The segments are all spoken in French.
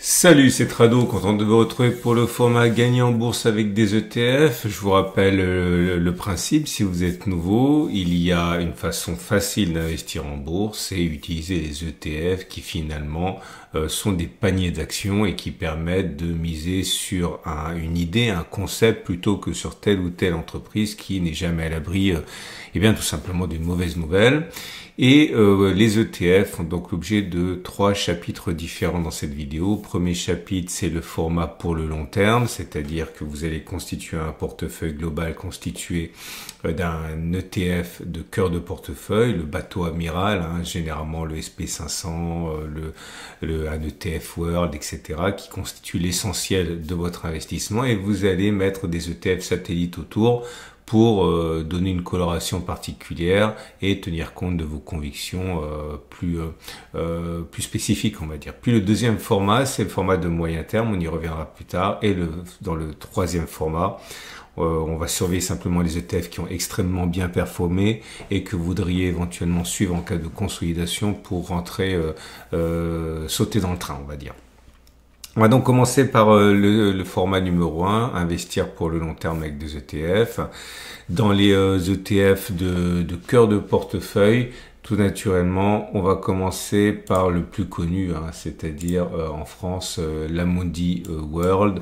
Salut, c'est Trado, content de vous retrouver pour le format gagner en bourse avec des ETF. Je vous rappelle le principe, si vous êtes nouveau, il y a une façon facile d'investir en bourse, c'est utiliser les ETF qui finalement sont des paniers d'actions et qui permettent de miser sur une idée, un concept plutôt que sur telle ou telle entreprise qui n'est jamais à l'abri, tout simplement d'une mauvaise nouvelle. Et les ETF font donc l'objet de 3 chapitres différents dans cette vidéo. Premier chapitre, c'est le format pour le long terme, c'est-à-dire que vous allez constituer un portefeuille global constitué d'un ETF de cœur de portefeuille, le bateau amiral, généralement le SP500, un ETF World, etc., qui constitue l'essentiel de votre investissement, et vous allez mettre des ETF satellites autour pour donner une coloration particulière et tenir compte de vos convictions plus spécifiques, on va dire. Puis le deuxième format, c'est le format de moyen terme, on y reviendra plus tard. Et dans le troisième format, on va surveiller simplement les ETF qui ont extrêmement bien performé et que vous voudriez éventuellement suivre en cas de consolidation pour rentrer, sauter dans le train, on va dire. On va donc commencer par le format numéro 1, investir pour le long terme avec des ETF. Dans les ETF de cœur de portefeuille, tout naturellement, on va commencer par le plus connu, c'est-à-dire en France, l'Amundi World,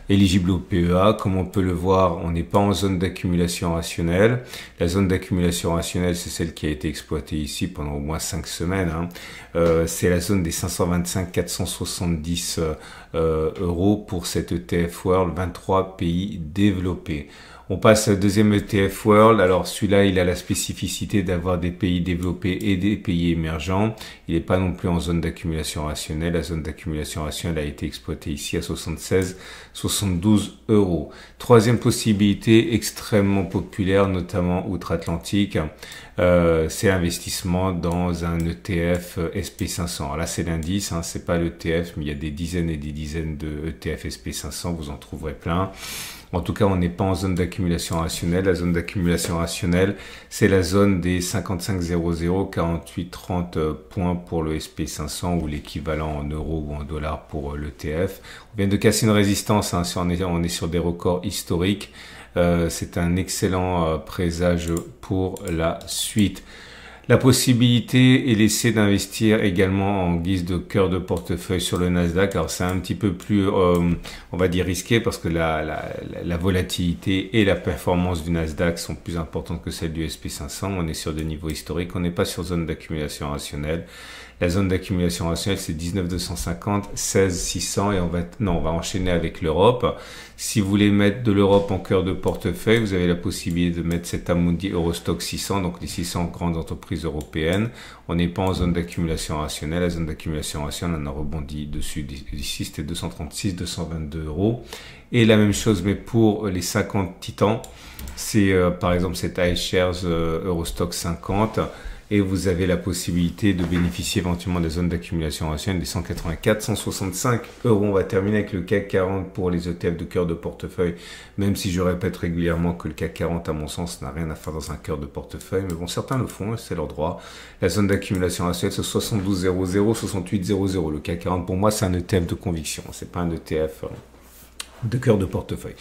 éligible au PEA. Comme on peut le voir, on n'est pas en zone d'accumulation rationnelle. La zone d'accumulation rationnelle, c'est celle qui a été exploitée ici pendant au moins 5 semaines. C'est la zone des 525-470 euros pour cet ETF World, 23 pays développés. On passe au deuxième ETF World. Alors celui-là, il a la spécificité d'avoir des pays développés et des pays émergents. Il n'est pas non plus en zone d'accumulation rationnelle. La zone d'accumulation rationnelle a été exploitée ici à 76-72 euros. Troisième possibilité extrêmement populaire, notamment outre-Atlantique, c'est l'investissement dans un ETF SP500. Alors là, c'est l'indice, c'est pas l'ETF, mais il y a des dizaines et des dizaines de ETF SP500. Vous en trouverez plein. En tout cas, on n'est pas en zone d'accumulation rationnelle. La zone d'accumulation rationnelle, c'est la zone des 55,00, 48,30 points pour le SP500 ou l'équivalent en euros ou en dollars pour l'ETF. On vient de casser une résistance, on est sur des records historiques. C'est un excellent présage pour la suite. La possibilité est laissée d'investir également en guise de cœur de portefeuille sur le Nasdaq. Alors c'est un petit peu plus, on va dire, risqué parce que la volatilité et la performance du Nasdaq sont plus importantes que celle du SP500. On est sur des niveaux historiques, on n'est pas sur zone d'accumulation rationnelle. La zone d'accumulation rationnelle, c'est 19,250, 16,600 et on va enchaîner avec l'Europe. Si vous voulez mettre de l'Europe en cœur de portefeuille, vous avez la possibilité de mettre cet Amundi Eurostock 600, donc les 600 grandes entreprises européennes. On n'est pas en zone d'accumulation rationnelle. La zone d'accumulation rationnelle, on a rebondi dessus. Ici, c'était 236, 222 euros. Et la même chose, mais pour les 50 titans, c'est par exemple cet iShares Eurostock 50. Et vous avez la possibilité de bénéficier éventuellement des zones d'accumulation rationnelle des 184, 165 euros. On va terminer avec le CAC 40 pour les ETF de cœur de portefeuille, même si je répète régulièrement que le CAC 40, à mon sens, n'a rien à faire dans un cœur de portefeuille. Mais bon, certains le font, c'est leur droit. La zone d'accumulation rationnelle, c'est 72,00, 68,00. Le CAC 40, pour moi, c'est un ETF de conviction. C'est pas un ETF de cœur de portefeuille.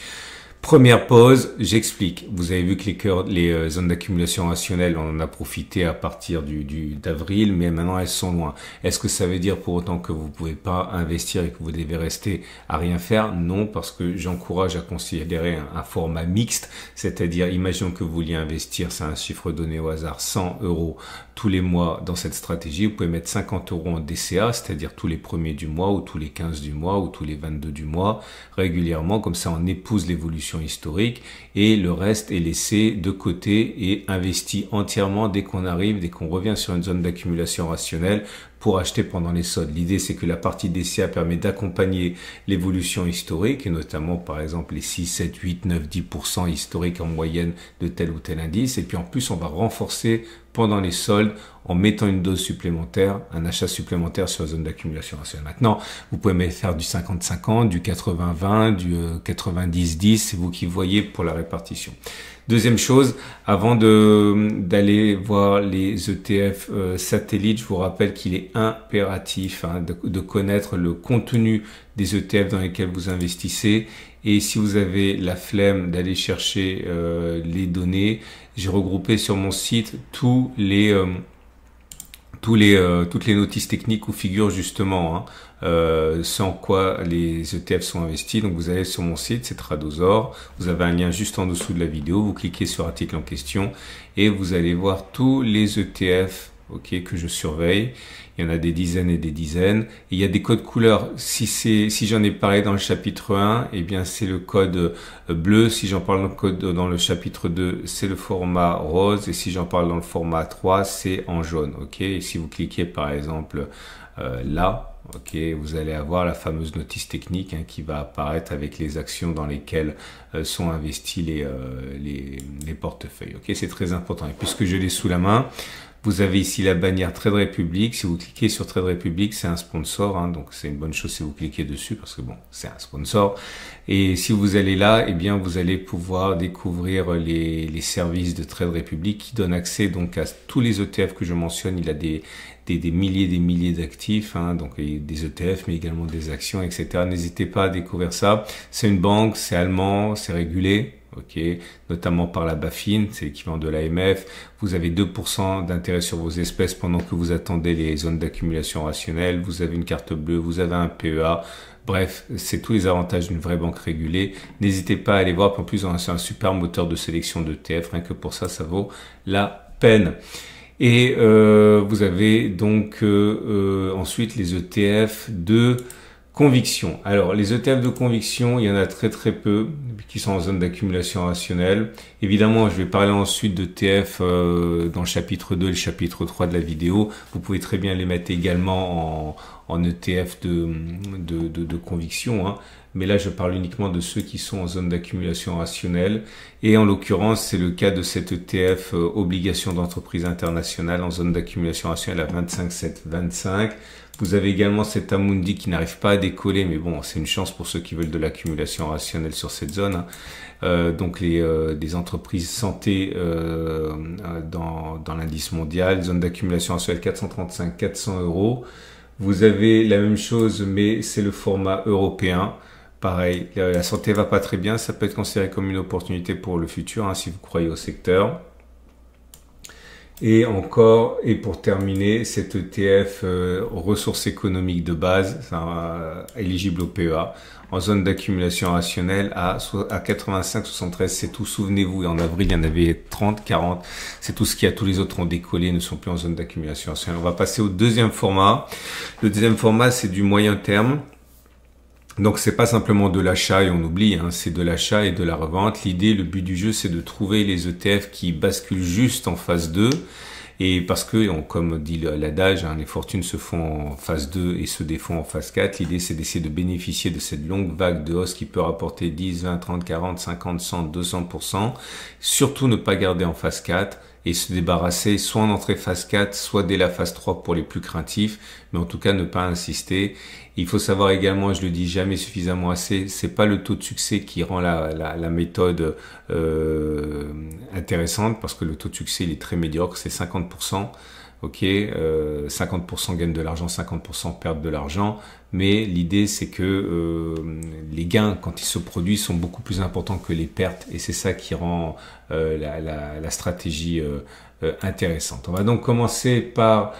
Première pause, j'explique. Vous avez vu que les zones d'accumulation rationnelle, on en a profité à partir d'avril, mais maintenant elles sont loin. Est-ce que ça veut dire pour autant que vous ne pouvez pas investir et que vous devez rester à rien faire? Non, parce que j'encourage à considérer un format mixte, c'est-à-dire, imaginons que vous vouliez investir, c'est un chiffre donné au hasard, 100 euros tous les mois dans cette stratégie. Vous pouvez mettre 50 euros en DCA, c'est-à-dire tous les premiers du mois ou tous les 15 du mois ou tous les 22 du mois, régulièrement, comme ça on épouse l'évolution historique et le reste est laissé de côté et investi entièrement dès qu'on revient sur une zone d'accumulation rationnelle pour acheter pendant les soldes. L'idée, c'est que la partie DCA permet d'accompagner l'évolution historique et notamment, par exemple, les 6, 7, 8, 9, 10% historiques en moyenne de tel ou tel indice. Et puis, en plus, on va renforcer pendant les soldes en mettant une dose supplémentaire, un achat supplémentaire sur la zone d'accumulation rationnelle. Maintenant, vous pouvez faire du 50-50, du 80-20, du 90-10, c'est vous qui voyez pour la répartition. Deuxième chose, avant d'aller voir les ETF satellites, je vous rappelle qu'il est impératif de connaître le contenu des ETF dans lesquels vous investissez. Et si vous avez la flemme d'aller chercher les données, j'ai regroupé sur mon site toutes les notices techniques où figurent justement ce en quoi les ETF sont investis. Donc vous allez sur mon site, c'est Tradosaur, vous avez un lien juste en dessous de la vidéo, vous cliquez sur l'article en question et vous allez voir tous les ETF que je surveille. Il y en a des dizaines et des dizaines. Et il y a des codes couleurs. Si j'en ai parlé dans le chapitre 1, eh bien c'est le code bleu. Si j'en parle dans le chapitre 2, c'est le format rose. Et si j'en parle dans le format 3, c'est en jaune. Et si vous cliquez par exemple là, vous allez avoir la fameuse notice technique qui va apparaître avec les actions dans lesquelles sont investis les portefeuilles. C'est très important. Et puisque je l'ai sous la main, vous avez ici la bannière Trade Republic. Si vous cliquez sur Trade Republic, c'est un sponsor, donc c'est une bonne chose si vous cliquez dessus parce que bon, c'est un sponsor. Et si vous allez là, eh bien vous allez pouvoir découvrir les services de Trade Republic qui donnent accès donc à tous les ETF que je mentionne. Il a des milliers d'actifs, donc des ETF, mais également des actions, etc. N'hésitez pas à découvrir ça. C'est une banque, c'est allemand, c'est régulé. Notamment par la BaFin, c'est l'équivalent de l'AMF. Vous avez 2% d'intérêt sur vos espèces pendant que vous attendez les zones d'accumulation rationnelle. Vous avez une carte bleue, vous avez un PEA. Bref, c'est tous les avantages d'une vraie banque régulée. N'hésitez pas à aller voir. En plus, c'est un super moteur de sélection d'ETF. Rien que pour ça, ça vaut la peine. Et vous avez donc ensuite les ETF de conviction. Alors, les ETF de conviction, il y en a très peu qui sont en zone d'accumulation rationnelle. Évidemment, je vais parler ensuite d'ETF dans le chapitre 2 et le chapitre 3 de la vidéo. Vous pouvez très bien les mettre également en ETF de conviction. Mais là, je parle uniquement de ceux qui sont en zone d'accumulation rationnelle. Et en l'occurrence, c'est le cas de cet ETF obligation d'entreprise internationale en zone d'accumulation rationnelle à 25,725. Vous avez également cet Amundi qui n'arrive pas à décoller, mais bon, c'est une chance pour ceux qui veulent de l'accumulation rationnelle sur cette zone. Donc des entreprises santé dans l'indice mondial, zone d'accumulation rationnelle 435-400 €. Vous avez la même chose, mais c'est le format européen. Pareil, la santé va pas très bien, ça peut être considéré comme une opportunité pour le futur si vous croyez au secteur. Et pour terminer, cet ETF ressources économiques de base, éligible au PEA, en zone d'accumulation rationnelle à 85,73. C'est tout, souvenez-vous, en avril, il y en avait 30, 40. C'est tout ce qu'il y a. Tous les autres ont décollé, ne sont plus en zone d'accumulation rationnelle. On va passer au deuxième format. Le deuxième format, c'est du moyen terme. Donc c'est pas simplement de l'achat et on oublie, c'est de l'achat et de la revente. L'idée, le but du jeu, c'est de trouver les ETF qui basculent juste en phase 2. Et parce que, comme dit l'adage, les fortunes se font en phase 2 et se défont en phase 4. L'idée, c'est d'essayer de bénéficier de cette longue vague de hausse qui peut rapporter 10, 20, 30, 40, 50, 100, 200%. Surtout ne pas garder en phase 4 et se débarrasser soit en entrée phase 4, soit dès la phase 3 pour les plus craintifs. Mais en tout cas, ne pas insister. Il faut savoir également, je le dis jamais suffisamment assez, c'est pas le taux de succès qui rend la méthode intéressante, parce que le taux de succès il est très médiocre, c'est 50%. 50% gagnent de l'argent, 50% perdent de l'argent. Mais l'idée c'est que les gains quand ils se produisent sont beaucoup plus importants que les pertes, et c'est ça qui rend la stratégie intéressante. On va donc commencer par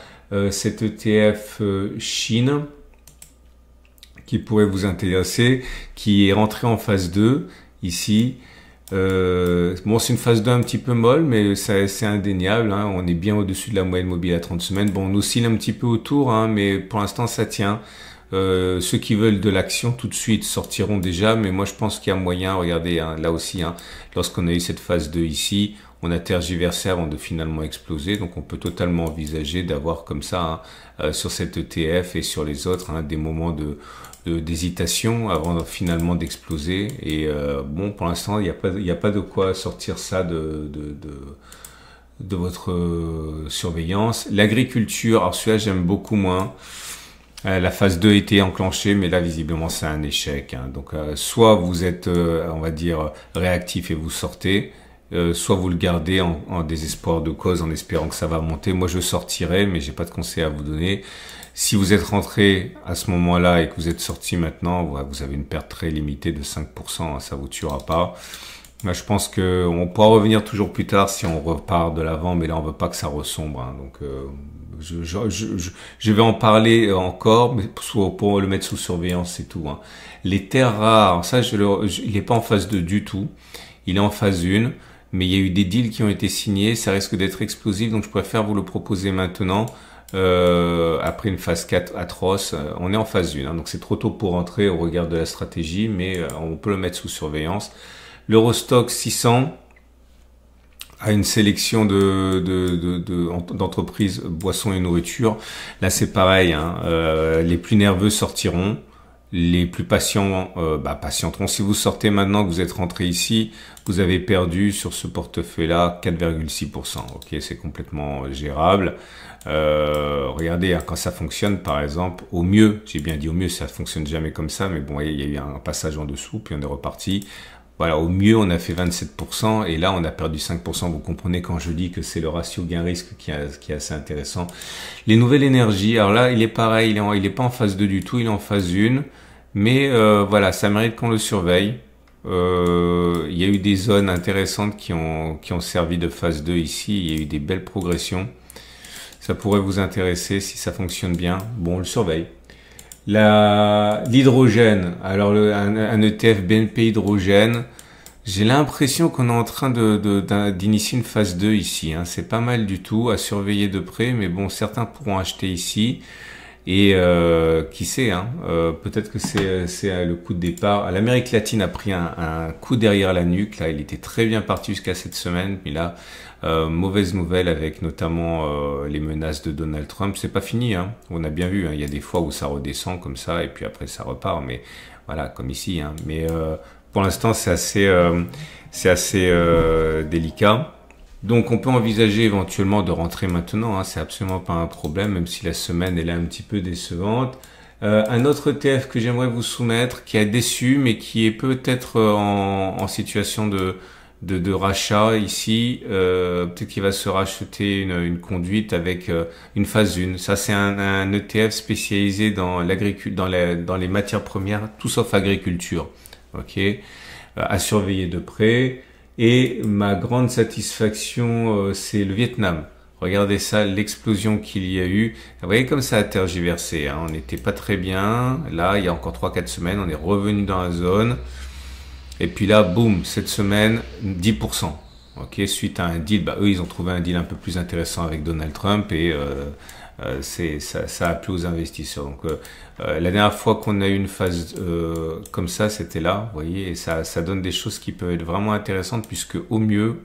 cet ETF Chine qui pourrait vous intéresser, qui est rentré en phase 2 ici. Bon, c'est une phase 2 un petit peu molle, mais c'est indéniable. On est bien au-dessus de la moyenne mobile à 30 semaines. Bon, on oscille un petit peu autour, mais pour l'instant, ça tient. Ceux qui veulent de l'action tout de suite sortiront déjà, mais moi, je pense qu'il y a moyen. Regardez, là aussi, lorsqu'on a eu cette phase 2 ici, on a tergiversé avant de finalement exploser. Donc, on peut totalement envisager d'avoir comme ça, sur cet ETF et sur les autres, des moments d'hésitation avant finalement d'exploser. Et bon, pour l'instant, il n'y a pas de quoi sortir ça de votre surveillance. L'agriculture, alors celui-là, j'aime beaucoup moins. La phase 2 a été enclenchée, mais là, visiblement, c'est un échec. Donc, soit vous êtes, on va dire, réactif et vous sortez, soit vous le gardez en désespoir de cause, en espérant que ça va monter. Moi, je sortirai, mais j'ai pas de conseil à vous donner. Si vous êtes rentré à ce moment-là et que vous êtes sorti maintenant, vous avez une perte très limitée de 5%, hein, ça vous tuera pas. Là, je pense que on pourra revenir toujours plus tard si on repart de l'avant, mais là, on veut pas que ça ressombre. Hein, donc, je vais en parler encore, mais pour le mettre sous surveillance, c'est tout. Hein. Les terres rares, ça, il est pas en phase 2 du tout. Il est en phase 1, mais il y a eu des deals qui ont été signés. Ça risque d'être explosif, donc je préfère vous le proposer maintenant. Après une phase 4 atroce, on est en phase 1, hein, donc c'est trop tôt pour rentrer au regard de la stratégie, mais on peut le mettre sous surveillance. L'Eurostoxx 600 a une sélection d'entreprises boissons et nourriture. Là c'est pareil, hein, les plus nerveux sortiront. Les plus patients patienteront. Si vous sortez maintenant que vous êtes rentré ici, vous avez perdu sur ce portefeuille-là 4,6%. Ok, c'est complètement gérable. Regardez, hein, quand ça fonctionne, par exemple, au mieux, j'ai bien dit au mieux, ça fonctionne jamais comme ça, mais bon, il y a eu un passage en dessous, puis on est reparti. Voilà, au mieux, on a fait 27%, et là, on a perdu 5%. Vous comprenez quand je dis que c'est le ratio gain-risque qui est assez intéressant. Les nouvelles énergies, alors là, il est pareil, il est pas en phase 2 du tout, il est en phase 1, mais voilà, ça mérite qu'on le surveille. Il y a eu des zones intéressantes qui ont servi de phase 2 ici, il y a eu des belles progressions. Ça pourrait vous intéresser si ça fonctionne bien. Bon, on le surveille. L'hydrogène, alors un ETF BNP hydrogène, j'ai l'impression qu'on est en train d'initier une phase 2 ici. Hein. C'est pas mal du tout, à surveiller de près, mais bon, certains pourront acheter ici. Et qui sait, hein, peut-être que c'est le coup de départ. L'Amérique latine a pris un coup derrière la nuque. Là, il était très bien parti jusqu'à cette semaine, mais là, mauvaise nouvelle avec notamment les menaces de Donald Trump. C'est pas fini, hein. On a bien vu. Hein, il y a des fois où ça redescend comme ça et puis après ça repart. Mais voilà, comme ici. Hein. Mais pour l'instant, c'est assez délicat. Donc on peut envisager éventuellement de rentrer maintenant, hein, c'est absolument pas un problème, même si la semaine elle est un petit peu décevante. Un autre ETF que j'aimerais vous soumettre, qui a déçu, mais qui est peut-être en situation de rachat ici, peut-être qu'il va se racheter une conduite avec une phase 1. Ça c'est un ETF spécialisé dans dans les matières premières, tout sauf agriculture. Ok, à surveiller de près. Et ma grande satisfaction, c'est le Vietnam. Regardez ça, l'explosion qu'il y a eu. Vous voyez comme ça a tergiversé. Hein. On n'était pas très bien. Là, il y a encore 3-4 semaines, on est revenu dans la zone. Et puis là, boum, cette semaine, 10%. Ok, suite à un deal, eux, ils ont trouvé un deal un peu plus intéressant avec Donald Trump et ça a plu aux investisseurs. Donc la dernière fois qu'on a eu une phase comme ça, c'était là, vous voyez, et ça donne des choses qui peuvent être vraiment intéressantes puisque au mieux,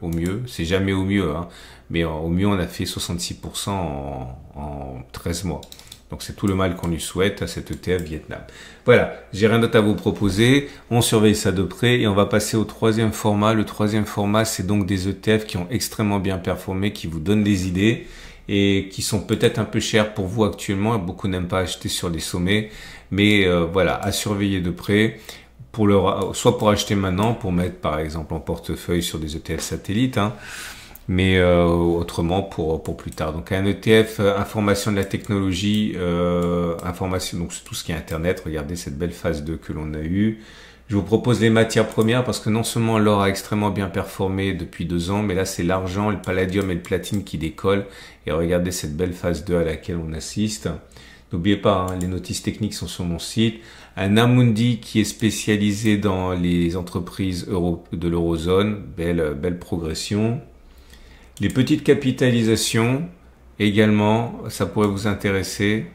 c'est jamais au mieux, hein, mais au mieux on a fait 66% en 13 mois. Donc c'est tout le mal qu'on lui souhaite à cet ETF Vietnam. Voilà, j'ai rien d'autre à vous proposer. On surveille ça de près et on va passer au troisième format. Le troisième format, c'est donc des ETF qui ont extrêmement bien performé, qui vous donnent des idées et qui sont peut-être un peu chers pour vous actuellement. Beaucoup n'aiment pas acheter sur les sommets, mais voilà, à surveiller de près. Soit pour acheter maintenant, pour mettre par exemple en portefeuille sur des ETF satellites, hein, mais autrement pour plus tard. Donc un ETF information de la technologie, information, donc c'est tout ce qui est internet. Regardez cette belle phase 2 que l'on a eue. Je vous propose les matières premières parce que non seulement l'or a extrêmement bien performé depuis 2 ans, mais là c'est l'argent, le palladium et le platine qui décollent. Et regardez cette belle phase 2 à laquelle on assiste. N'oubliez pas, hein, les notices techniques sont sur mon site. Un Amundi qui est spécialisé dans les entreprises de l'eurozone, belle progression. Les petites capitalisations, également, ça pourrait vous intéresser.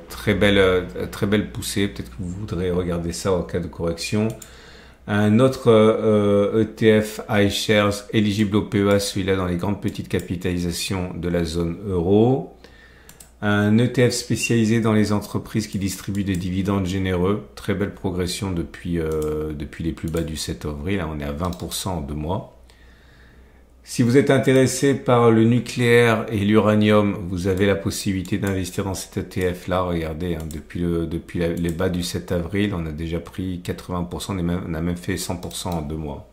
Très belle poussée. Peut-être que vous voudrez regarder ça en cas de correction. Un autre ETF iShares éligible au PEA, celui-là dans les grandes petites capitalisations de la zone euro. Un ETF spécialisé dans les entreprises qui distribuent des dividendes généreux. Très belle progression depuis les plus bas du 7 avril. Là, on est à 20% en 2 mois. Si vous êtes intéressé par le nucléaire et l'uranium, vous avez la possibilité d'investir dans cet ETF-là. Regardez, hein, depuis les bas du 7 avril, on a déjà pris 80%, on a même fait 100% en 2 mois.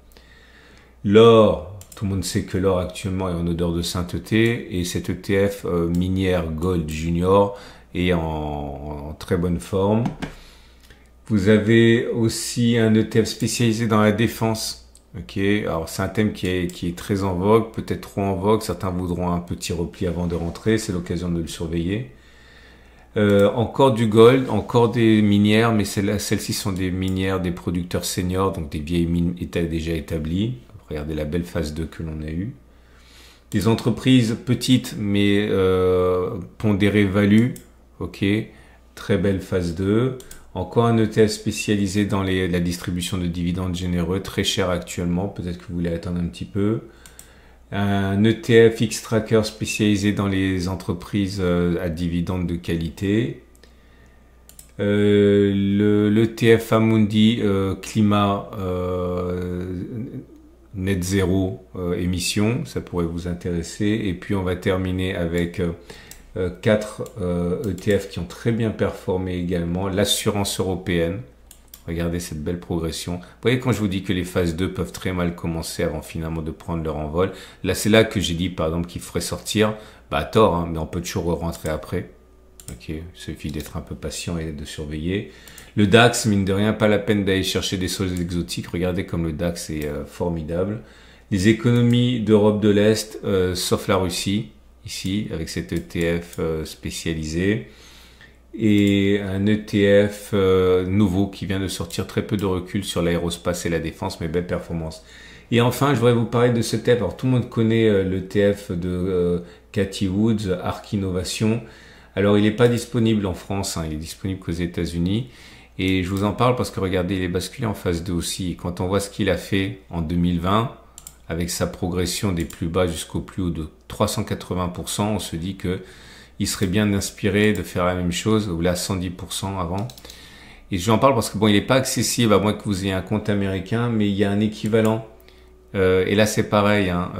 L'or, tout le monde sait que l'or actuellement est en odeur de sainteté et cet ETF minière Gold Junior est en très bonne forme. Vous avez aussi un ETF spécialisé dans la défense. Ok, alors c'est un thème qui est très en vogue, peut-être trop en vogue. Certains voudront un petit repli avant de rentrer, c'est l'occasion de le surveiller. Encore du gold, encore des minières, mais celles-ci sont des minières, des producteurs seniors, donc des vieilles mines déjà établies. Regardez la belle phase 2 que l'on a eue. Des entreprises petites, mais pondérées value. Ok, très belle phase 2. Encore un ETF spécialisé dans la distribution de dividendes généreux, très cher actuellement. Peut-être que vous voulez attendre un petit peu. Un ETF X-Tracker spécialisé dans les entreprises à dividendes de qualité. L'ETF Amundi Climat Net Zéro émission, ça pourrait vous intéresser. Et puis on va terminer avec 4 ETF qui ont très bien performé également. L'assurance européenne. Regardez cette belle progression. Vous voyez quand je vous dis que les phases 2 peuvent très mal commencer avant finalement de prendre leur envol. Là, c'est là que j'ai dit par exemple qu'il ferait sortir. Bah, à tort, hein, mais on peut toujours rentrer après. Ok, il suffit d'être un peu patient et de surveiller. Le DAX, mine de rien, pas la peine d'aller chercher des choses exotiques. Regardez comme le DAX est formidable. Les économies d'Europe de l'Est, sauf la Russie, ici, avec cet ETF spécialisé. Et un ETF nouveau qui vient de sortir, très peu de recul sur l'aérospace et la défense, mais belle performance. Et enfin, je voudrais vous parler de ce ETF. Alors tout le monde connaît l'ETF de Cathie Woods, Arc Innovation. Alors il n'est pas disponible en France, hein, il est disponible qu'aux États-Unis. Et je vous en parle parce que regardez, il est basculé en phase 2 aussi. Et quand on voit ce qu'il a fait en 2020, avec sa progression des plus bas jusqu'au plus haut de 380%, on se dit que il serait bien inspiré de faire la même chose, ou là 110% avant. Et je lui en parle parce que bon, il n'est pas accessible à moins que vous ayez un compte américain, mais il y a un équivalent. Et là c'est pareil. Hein.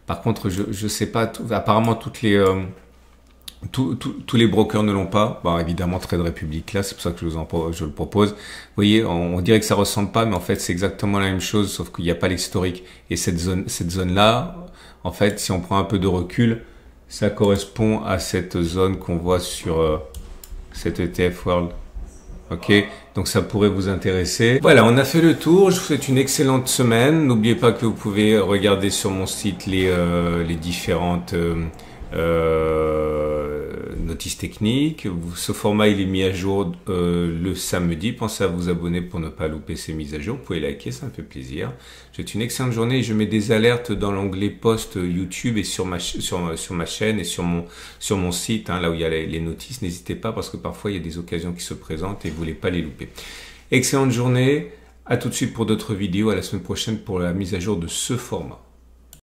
Par contre, je sais pas. Apparemment tous les brokers ne l'ont pas. Bon, évidemment Trade Republic là, c'est pour ça que je le propose. Vous voyez, on dirait que ça ressemble pas, mais en fait c'est exactement la même chose, sauf qu'il n'y a pas l'historique. Et cette zone là, en fait, si on prend un peu de recul, ça correspond à cette zone qu'on voit sur cet ETF World. Ok, donc ça pourrait vous intéresser. Voilà, on a fait le tour. Je vous souhaite une excellente semaine. N'oubliez pas que vous pouvez regarder sur mon site les différentes notices techniques. Ce format il est mis à jour le samedi. Pensez à vous abonner pour ne pas louper ces mises à jour. Vous pouvez liker, ça me fait plaisir. Je vous souhaite une excellente journée. Je mets des alertes dans l'onglet post YouTube et sur ma chaîne et sur mon site, hein, là où il y a les notices. N'hésitez pas parce que parfois il y a des occasions qui se présentent et vous voulez pas les louper. Excellente journée. À tout de suite pour d'autres vidéos. À la semaine prochaine pour la mise à jour de ce format.